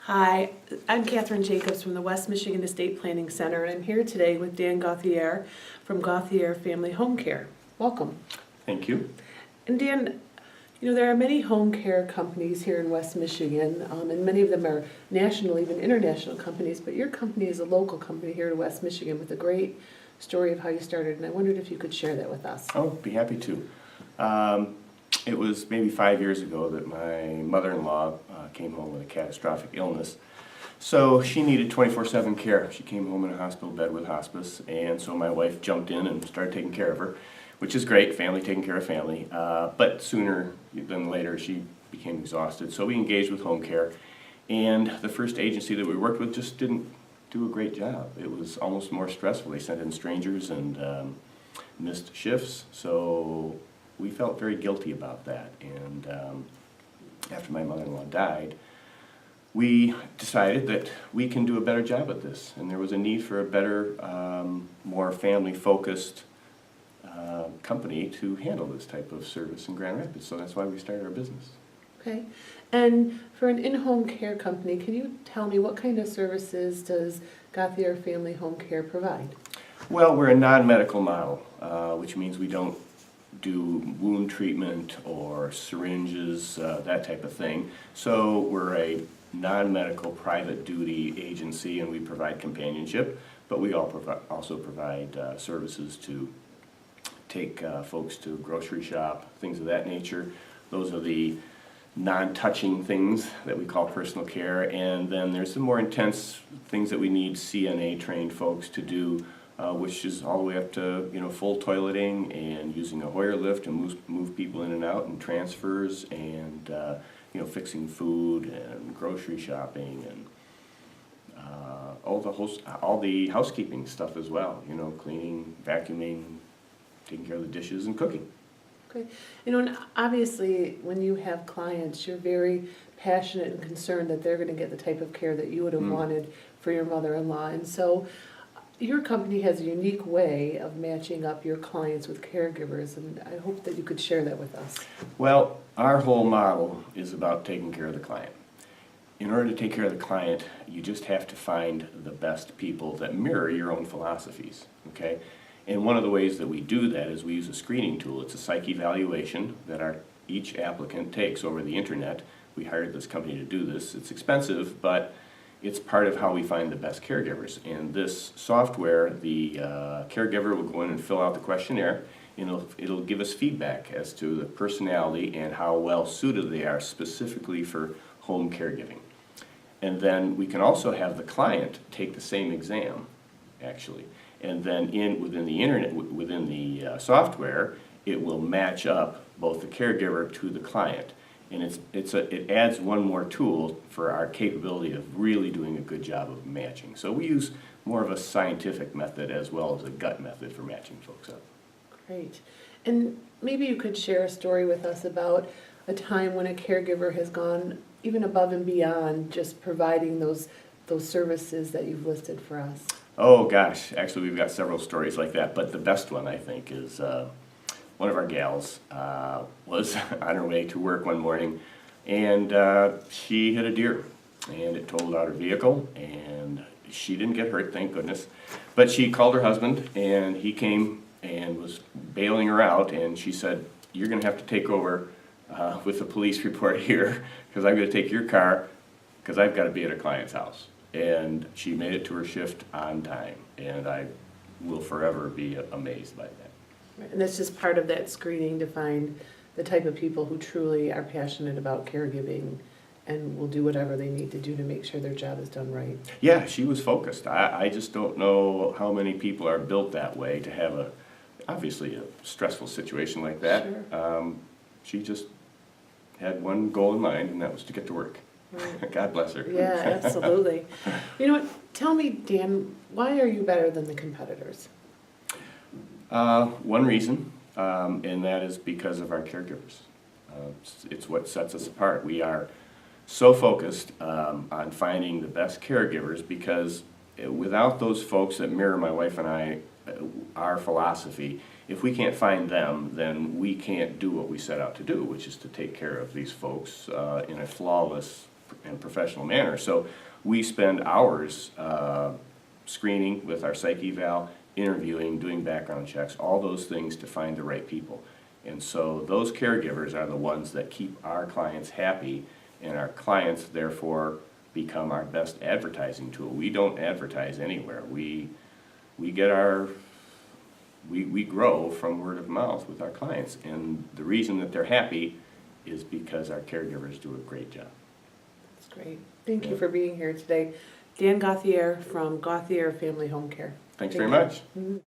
Hi, I'm Catherine Jacobs from the West Michigan Estate Planning Center, and I'm here today with Dan Gauthier from Gauthier Family Home Care. Welcome. Thank you. And Dan, there are many home care companies here in West Michigan, and many of them are national, even international companies, but your company is a local company here in West Michigan with a great story of how you started, and I wondered if you could share that with us. Oh, be happy to. It was maybe 5 years ago that my mother-in-law came home with a catastrophic illness. So she needed 24/7 care. She came home in a hospital bed with hospice, and so my wife jumped in and started taking care of her, which is great, family taking care of family. But sooner than later, she became exhausted. So we engaged with home care, and the first agency that we worked with just didn't do a great job. It was almost more stressful. They sent in strangers and missed shifts, so we felt very guilty about that. And after my mother-in-law died, we decided that we can do a better job at this, and there was a need for a better, more family-focused company to handle this type of service in Grand Rapids. So that's why we started our business. Okay, and for an in-home care company, can you tell me what kind of services does Gauthier Family Home Care provide? Well, we're a non-medical model, which means we don't do wound treatment or syringes, that type of thing. So we're a non-medical private duty agency, and we provide companionship, but we also provide services to take folks to grocery shop, things of that nature. Those are the non-touching things that we call personal care, and then there's some more intense things that we need CNA trained folks to do, which is all the way up to full toileting and using a Hoyer lift and move people in and out, and transfers, and fixing food and grocery shopping, and all the housekeeping stuff as well. Cleaning, vacuuming, taking care of the dishes, and cooking. Okay, and obviously when you have clients, you're very passionate and concerned that they're going to get the type of care that you would have wanted for your mother-in-law, and so your company has a unique way of matching up your clients with caregivers, and I hope that you could share that with us. Well, our whole model is about taking care of the client. In order to take care of the client, you just have to find the best people that mirror your own philosophies, okay? And one of the ways that we do that is we use a screening tool. It's a psych evaluation that each applicant takes over the internet. We hired this company to do this. It's expensive, but it's part of how we find the best caregivers. And this software, the caregiver will go in and fill out the questionnaire, and it'll give us feedback as to the personality and how well suited they are specifically for home caregiving. And then we can also have the client take the same exam, actually. And then within the software, it will match up both the caregiver to the client. And it adds one more tool for our capability of really doing a good job of matching. So we use more of a scientific method as well as a gut method for matching folks up. Great. And maybe you could share a story with us about a time when a caregiver has gone even above and beyond just providing those services that you've listed for us. Oh gosh, actually we've got several stories like that, but the best one I think is one of our gals was on her way to work one morning, and she hit a deer, and it totaled out her vehicle, and she didn't get hurt, thank goodness. But she called her husband, and he came and was bailing her out, and she said, "You're going to have to take over with the police report here, because I'm going to take your car, because I've got to be at a client's house." And she made it to her shift on time, and I will forever be amazed by that. Right. And that's just part of that screening to find the type of people who truly are passionate about caregiving and will do whatever they need to do to make sure their job is done right. Yeah, she was focused. I just don't know how many people are built that way to have obviously a stressful situation like that. Sure. She just had one goal in mind, and that was to get to work. Right. God bless her. Yeah, absolutely. Tell me, Dan, why are you better than the competitors? One reason, and that is because of our caregivers. It's what sets us apart. We are so focused on finding the best caregivers, because without those folks that mirror my wife and I, our philosophy, if we can't find them, then we can't do what we set out to do, which is to take care of these folks in a flawless, and professional manner. So we spend hours screening with our psych eval, interviewing, doing background checks, all those things to find the right people. And so those caregivers are the ones that keep our clients happy, and our clients therefore become our best advertising tool. We don't advertise anywhere. We grow from word of mouth with our clients, and the reason that they're happy is because our caregivers do a great job. That's great. Thank you Yeah. for being here today. Dan Gauthier from Gauthier Family Home Care. Thanks Thank very you. much. Mhm.